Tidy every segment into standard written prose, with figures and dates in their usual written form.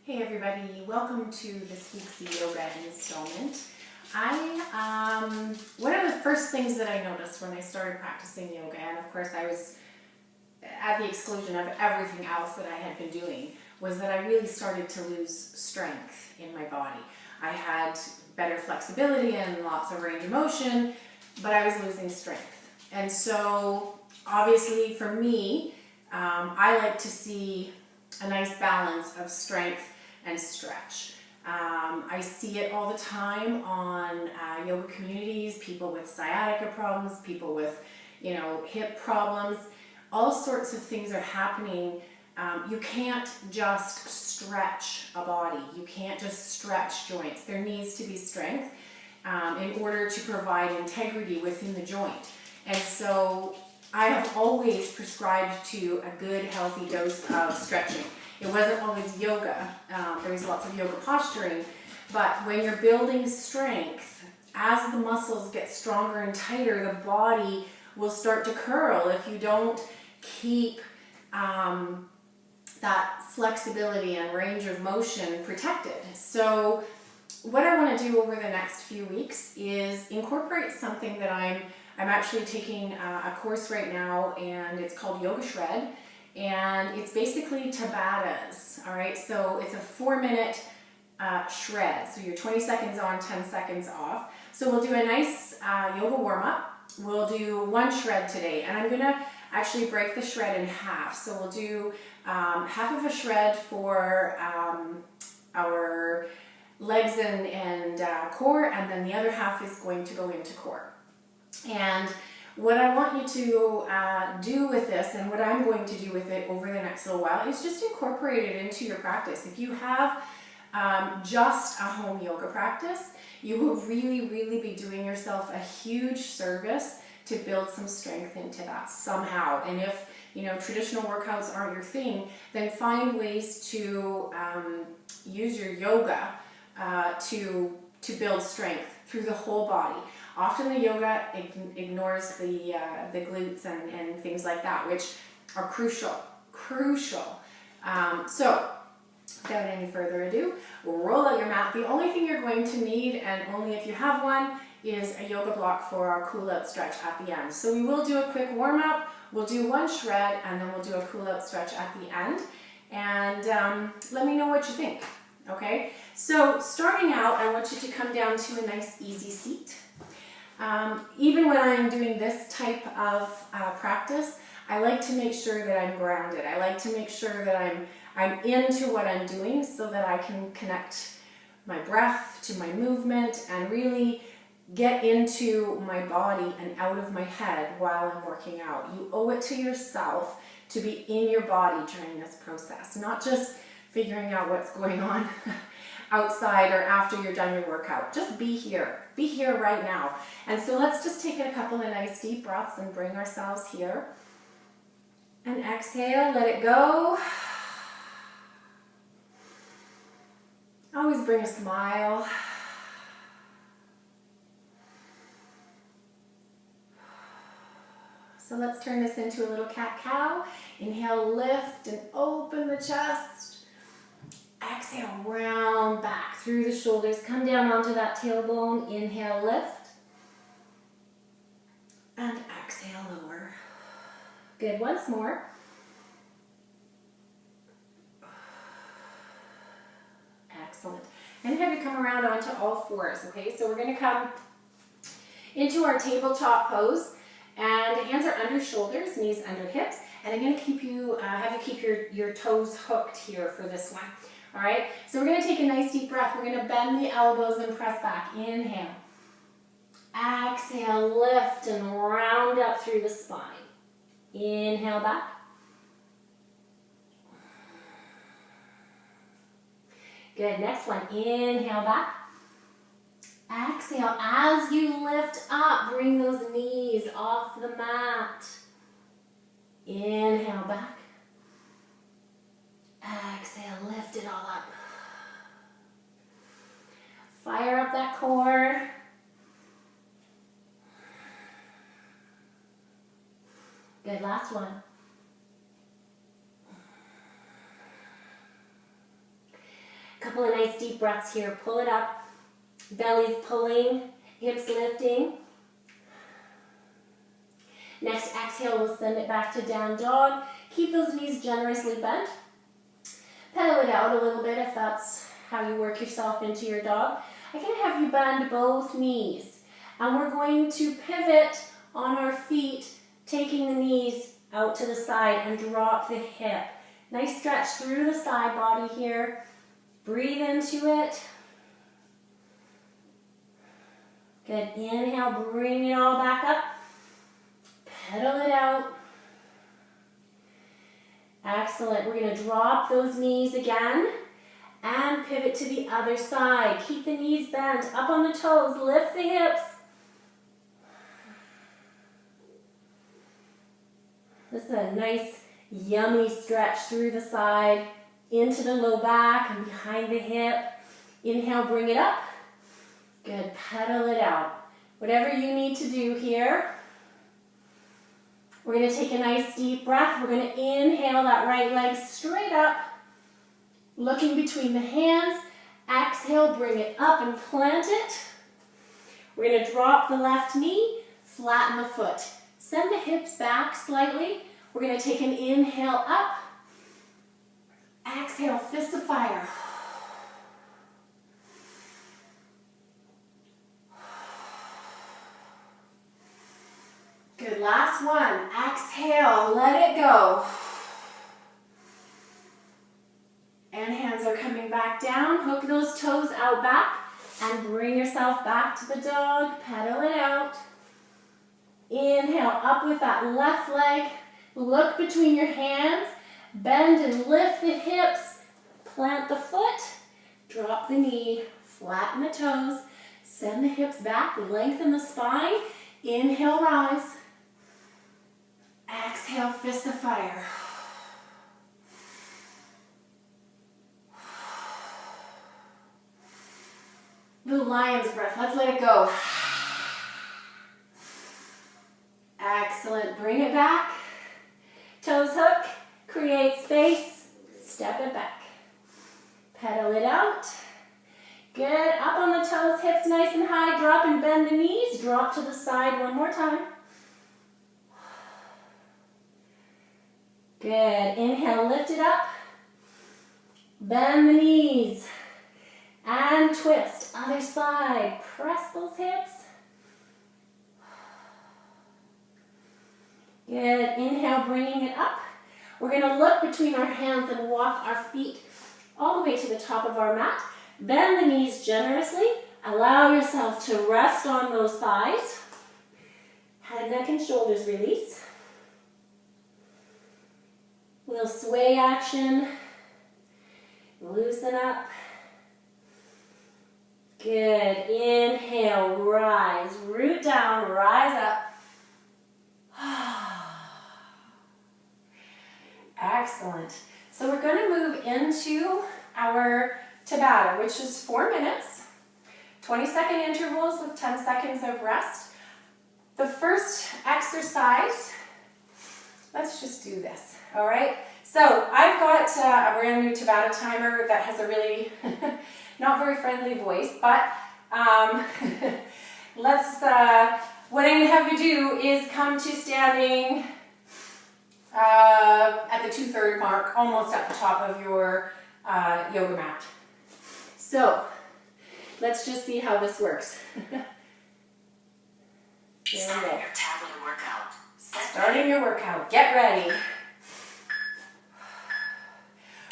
Hey everybody, welcome to this week's yoga installment. One of the first things that I noticed when I started practicing yoga, and of course I was at the exclusion of everything else that I had been doing, was that I really started to lose strength in my body. I had better flexibility and lots of range of motion, but I was losing strength. And so obviously for me, I like to see a nice balance of strength and stretch. I see it all the time on yoga communities, people with sciatica problems, people with, hip problems. All sorts of things are happening. You can't just stretch a body. You can't just stretch joints. There needs to be strength in order to provide integrity within the joint. And so I have always prescribed to a good, healthy dose of stretching. It wasn't always yoga. There was lots of yoga posturing. But when you're building strength, as the muscles get stronger and tighter, the body will start to curl if you don't keep that flexibility and range of motion protected. So what I want to do over the next few weeks is incorporate something that I'm actually taking a course right now, and it's called Yoga Shred. And it's basically Tabogas, all right? So it's a 4-minute shred. So you're 20 seconds on, 10 seconds off. So we'll do a nice yoga warm-up. We'll do one shred today, and I'm gonna actually break the shred in half. So we'll do half of a shred for our legs and core, and then the other half is going to go into core. And what I want you to do with this, and what I'm going to do with it over the next little while, is just incorporate it into your practice. If you have just a home yoga practice, you will really be doing yourself a huge service to build some strength into that somehow. And if traditional workouts aren't your thing, then find ways to use your yoga to build strength through the whole body. Often the yoga ignores the glutes and things like that, which are crucial. So without any further ado, roll out your mat. The only thing you're going to need, and only if you have one, is a yoga block for our cool out stretch at the end. So we will do a quick warm up, we'll do one shred, and then we'll do a cool out stretch at the end. And let me know what you think, okay? So starting out, I want you to come down to a nice easy seat. Even when I'm doing this type of practice, I like to make sure that I'm grounded. I like to make sure that I'm into what I'm doing so that I can connect my breath to my movement and really get into my body and out of my head while I'm working out. You owe it to yourself to be in your body during this process, not just figuring out what's going on outside or after you're done your workout. Just be here right now. And so let's just take a couple of nice deep breaths and bring ourselves here. And exhale, let it go. Always bring a smile. So let's turn this into a little cat-cow. Inhale, lift and open the chest. Exhale, round back through the shoulders. Come down onto that tailbone. Inhale, lift. And exhale, lower. Good, once more. Excellent. And have you come around onto all fours, okay? So we're gonna come into our tabletop pose, and hands are under shoulders, knees under hips, and I'm gonna have you keep your toes hooked here for this one. All right, so we're going to take a nice deep breath. We're going to bend the elbows and press back. Inhale. Exhale, lift and round up through the spine. Inhale back. Good, next one. Inhale back. Exhale, as you lift up, bring those knees off the mat. Inhale back. Exhale, lift it all up. Fire up that core. Good, last one. Couple of nice deep breaths here. Pull it up. Belly's pulling, hips lifting. Next exhale, we'll send it back to down dog. Keep those knees generously bent. Pedal it out a little bit if that's how you work yourself into your dog. I'm going to have you bend both knees. And we're going to pivot on our feet, taking the knees out to the side and drop the hip. Nice stretch through the side body here. Breathe into it. Good. Inhale, bring it all back up. Pedal it out. Excellent. We're going to drop those knees again and pivot to the other side. Keep the knees bent, up on the toes, lift the hips. This is a nice, yummy stretch through the side, into the low back and behind the hip. Inhale, bring it up. Good, pedal it out. Whatever you need to do here. We're going to take a nice deep breath. We're going to inhale that right leg straight up, looking between the hands. Exhale, bring it up and plant it. We're going to drop the left knee, flatten the foot. Send the hips back slightly. We're going to take an inhale up. Exhale, fist of fire. Good, last one. Exhale, let it go. And hands are coming back down. Hook those toes out back and bring yourself back to the dog. Pedal it out. Inhale, up with that left leg. Look between your hands. Bend and lift the hips. Plant the foot. Drop the knee. Flatten the toes. Send the hips back. Lengthen the spine. Inhale, rise. Exhale, fist of fire. Little lion's breath. Let's let it go. Excellent. Bring it back. Toes hook. Create space. Step it back. Pedal it out. Good. Up on the toes. Hips nice and high. Drop and bend the knees. Drop to the side one more time. Good. Inhale. Lift it up. Bend the knees. And twist. Other side. Press those hips. Good. Inhale, bringing it up. We're going to look between our hands and walk our feet all the way to the top of our mat. Bend the knees generously. Allow yourself to rest on those thighs. Head, neck, and shoulders release. Little sway action. Loosen up. Good. Inhale, rise. Root down, rise up. Excellent. So we're going to move into our Tabata, which is 4 minutes, 20-second intervals with 10 seconds of rest. The first exercise, let's just do this, all right? So I've got a brand new Tabata timer that has a really not very friendly voice, but what I'm going to have you do is come to standing at the 2/3 mark, almost at the top of your yoga mat. So let's just see how this works. Starting your Tabata workout. Starting your workout. Get ready.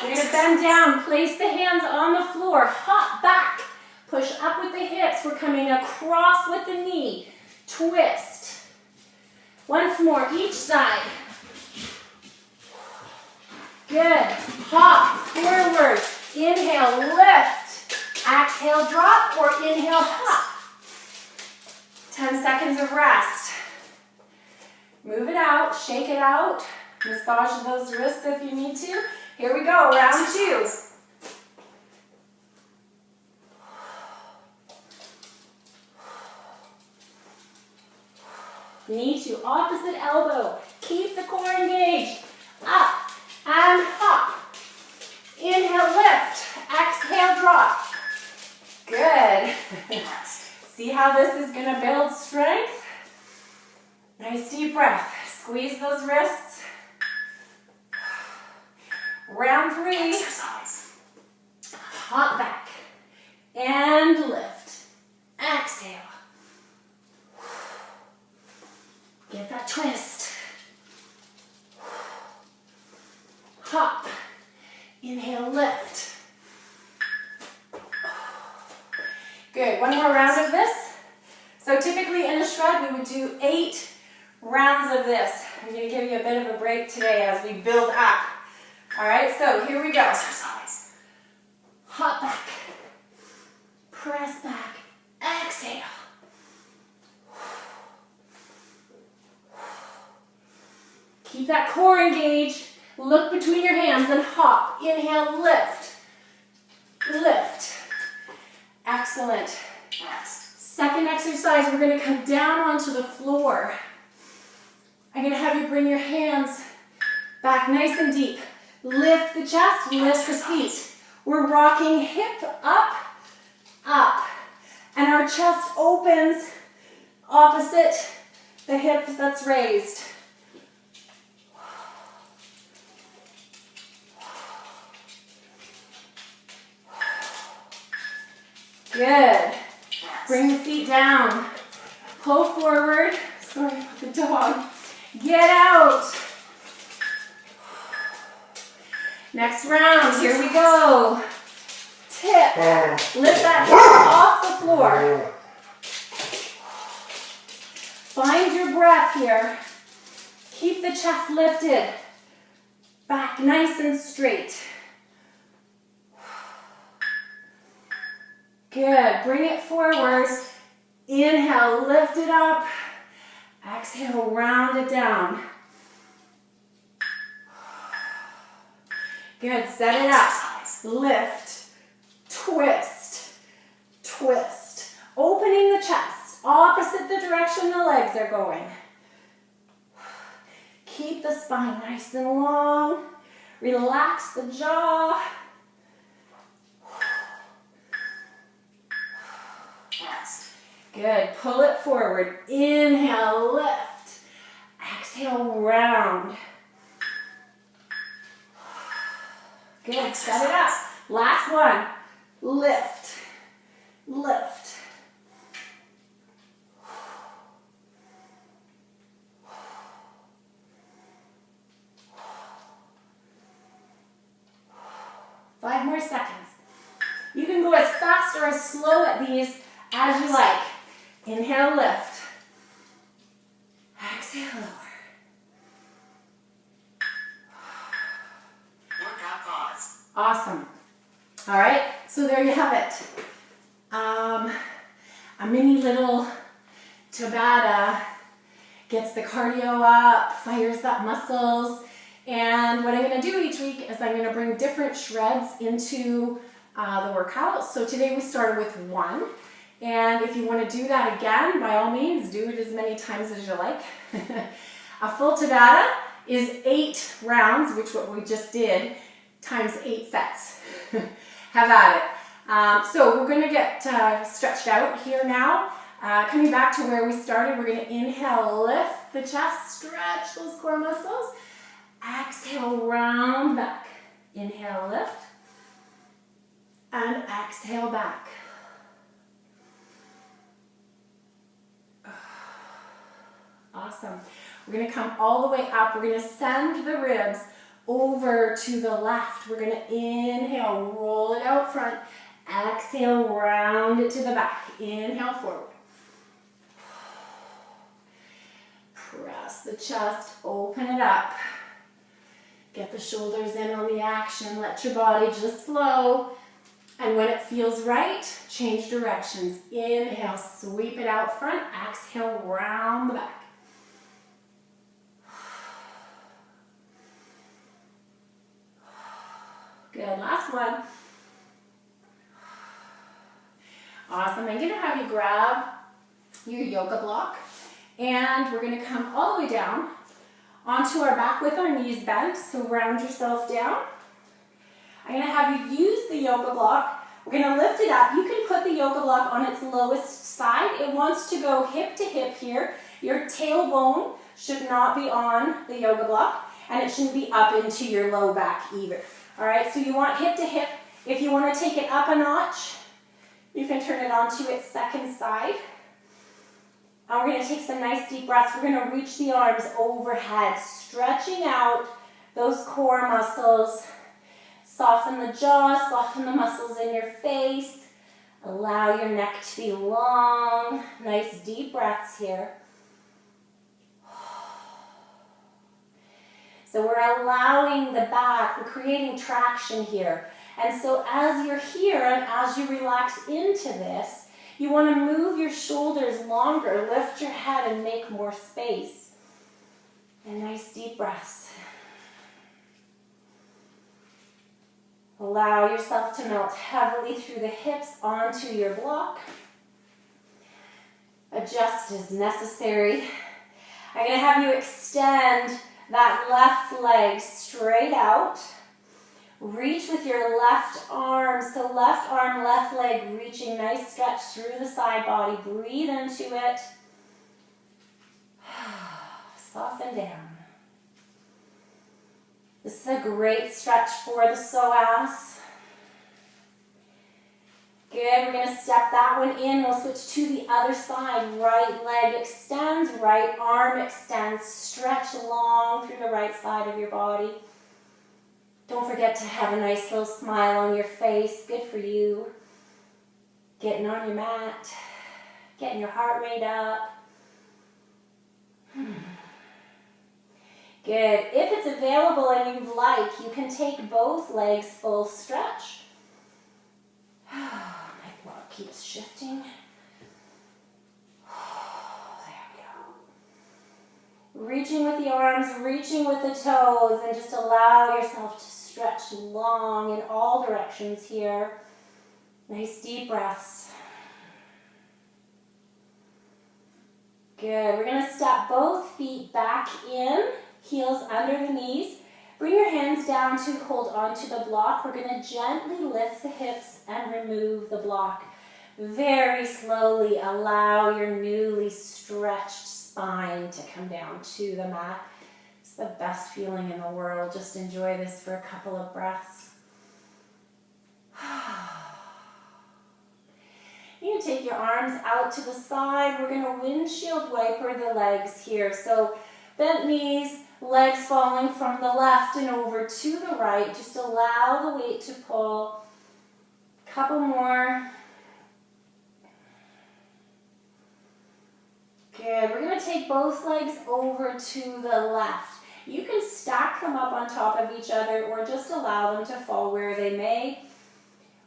We're going to bend down, place the hands on the floor, hop back, push up with the hips. We're coming across with the knee, twist. Once more, each side. Good. Hop forward. Inhale, lift. Exhale, drop, or inhale, hop. 10 seconds of rest. Move it out, shake it out. Massage those wrists if you need to. Here we go, round 2. Knee to opposite elbow. Keep the core engaged. Up and hop. Inhale, lift. Exhale, drop. Good. Rest. See how this is going to build strength? Nice deep breath. Squeeze those wrists. Round 3. Exercise. Hop back and lift. Exhale. Get that twist. Hop. Inhale, lift. Good. One more round of this. So typically in a shred, we would do 8 rounds of this. I'm going to give you a bit of a break today as we build up. All right, so here we go. Exercise. Hop back. Press back. Exhale. Keep that core engaged. Look between your hands and hop. Inhale, lift. Lift. Excellent. Rest. Second exercise, we're going to come down onto the floor. I'm going to have you bring your hands back nice and deep. Lift the chest, lift the feet. We're rocking hip up, up. And our chest opens opposite the hip that's raised. Good. Bring the feet down. Pull forward. Sorry about the dog. Get out. Next round. Here we go. Tip. Lift that hip off the floor. Find your breath here. Keep the chest lifted. Back nice and straight. Good. Bring it forward. Inhale, lift it up. Exhale, round it down. Good. Set it up. Lift. Twist. Twist. Opening the chest. Opposite the direction the legs are going. Keep the spine nice and long. Relax the jaw. Rest. Good. Pull it forward. Inhale, lift. Exhale, round. Good. Set it up. Last one. Lift. Lift. Five more seconds. You can go as fast or as slow at these as you like. Inhale, lift. Exhale, lower. Workout pause. Awesome. All right, so there you have it. A mini little Tabata gets the cardio up, fires up muscles, and what I'm going to do each week is I'm going to bring different shreds into the workout. So today we started with 1, and if you want to do that again, by all means, do it as many times as you like. A full Tabata is 8 rounds, which what we just did, times 8 sets. Have at it. So we're going to get stretched out here now. Coming back to where we started, we're going to inhale, lift the chest, stretch those core muscles. Exhale, round back. Inhale, lift. And exhale back. Awesome. We're going to come all the way up. We're going to send the ribs over to the left. We're going to inhale, roll it out front. Exhale, round it to the back. Inhale, forward. Press the chest, open it up. Get the shoulders in on the action. Let your body just flow. And when it feels right, change directions. Inhale, sweep it out front. Exhale, round the back. Good, last one. Awesome, I'm gonna have you grab your yoga block and we're gonna come all the way down onto our back with our knees bent, so round yourself down. I'm gonna have you use the yoga block We're gonna lift it up. You can put the yoga block on its lowest side. It wants to go hip to hip here. Your tailbone should not be on the yoga block, and it shouldn't be up into your low back either. All right, so you want hip to hip. If you want to take it up a notch, you can turn it onto its second side. And we're going to take some nice deep breaths. We're going to reach the arms overhead, stretching out those core muscles. Soften the jaw, soften the muscles in your face. Allow your neck to be long. Nice deep breaths here. So we're allowing the back, we're creating traction here. And so as you're here and as you relax into this, you want to move your shoulders longer, lift your head and make more space. And nice deep breaths. Allow yourself to melt heavily through the hips onto your block. Adjust as necessary. I'm going to have you extend that left leg straight out. Reach with your left arm. So left arm, left leg reaching. Nice stretch through the side body. Breathe into it. Soften down. This is a great stretch for the psoas. Good, we're going to step that one in. We'll switch to the other side. Right leg extends, right arm extends. Stretch long through the right side of your body. Don't forget to have a nice little smile on your face. Good for you. Getting on your mat. Getting your heart rate up. Good. If it's available and you'd like, you can take both legs full stretch. My block keeps shifting. There we go. Reaching with the arms, reaching with the toes, and just allow yourself to stretch long in all directions here. Nice deep breaths. Good. We're going to step both feet back in. Heels under the knees. Bring your hands down to hold onto the block. We're going to gently lift the hips and remove the block. Very slowly allow your newly stretched spine to come down to the mat. It's the best feeling in the world. Just enjoy this for a couple of breaths. You're going to take your arms out to the side. We're going to windshield wiper the legs here. So bent knees, legs falling from the left and over to the right. Just allow the weight to pull. Couple more. Good. We're going to take both legs over to the left. You can stack them up on top of each other or just allow them to fall where they may.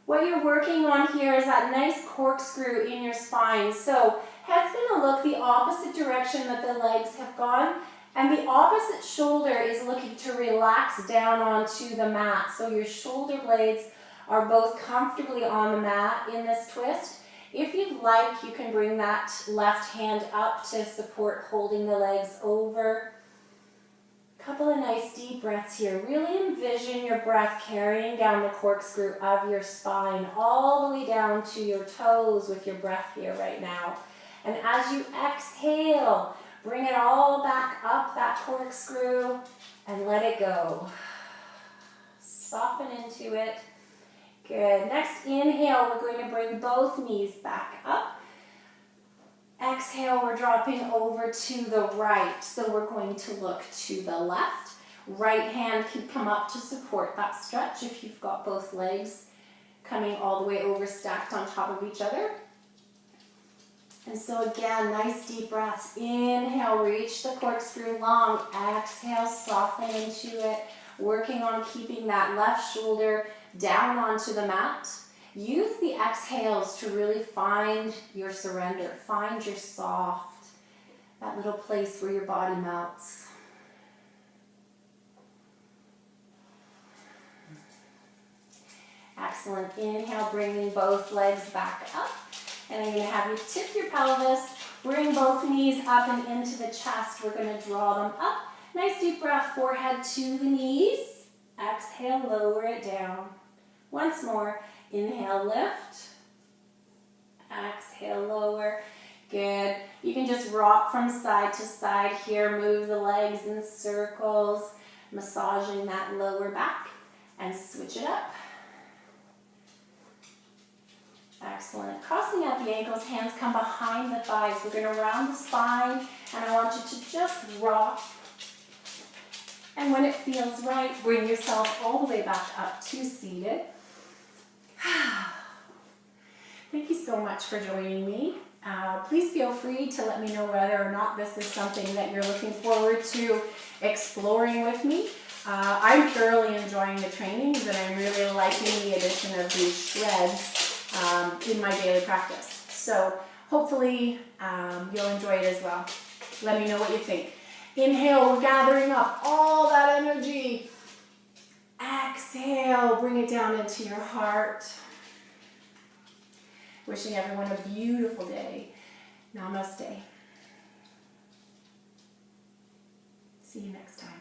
What you're working on here is that nice corkscrew in your spine. So head's going to look the opposite direction that the legs have gone. And the opposite shoulder is looking to relax down onto the mat. So your shoulder blades are both comfortably on the mat in this twist. If you'd like, you can bring that left hand up to support holding the legs over. Couple of nice deep breaths here. Really envision your breath carrying down the corkscrew of your spine all the way down to your toes with your breath here right now. And as you exhale, bring it all back up that corkscrew and let it go. Soften into it. Good. Next inhale, we're going to bring both knees back up. Exhale, we're dropping over to the right. So we're going to look to the left. Right hand can come up to support that stretch if you've got both legs coming all the way over stacked on top of each other. And so again, nice deep breaths. Inhale, reach the corkscrew long. Exhale, soften into it. Working on keeping that left shoulder down onto the mat. Use the exhales to really find your surrender. Find your soft, that little place where your body melts. Excellent. Inhale, bringing both legs back up. And I'm going to have you tip your pelvis, bring both knees up and into the chest. We're going to draw them up. Nice deep breath, forehead to the knees. Exhale, lower it down. Once more. Inhale, lift. Exhale, lower. Good. You can just rock from side to side here. Move the legs in circles, massaging that lower back, and switch it up. Excellent. Crossing out the ankles, hands come behind the thighs. We're going to round the spine, and I want you to just rock. And when it feels right, bring yourself all the way back up to seated. Thank you so much for joining me. Please feel free to let me know whether or not this is something that you're looking forward to exploring with me. I'm thoroughly enjoying the trainings, and I'm really liking the addition of these shreds in my daily practice. So hopefully you'll enjoy it as well. Let me know what you think. Inhale, we're gathering up all that energy. Exhale, bring it down into your heart. Wishing everyone a beautiful day. Namaste. See you next time.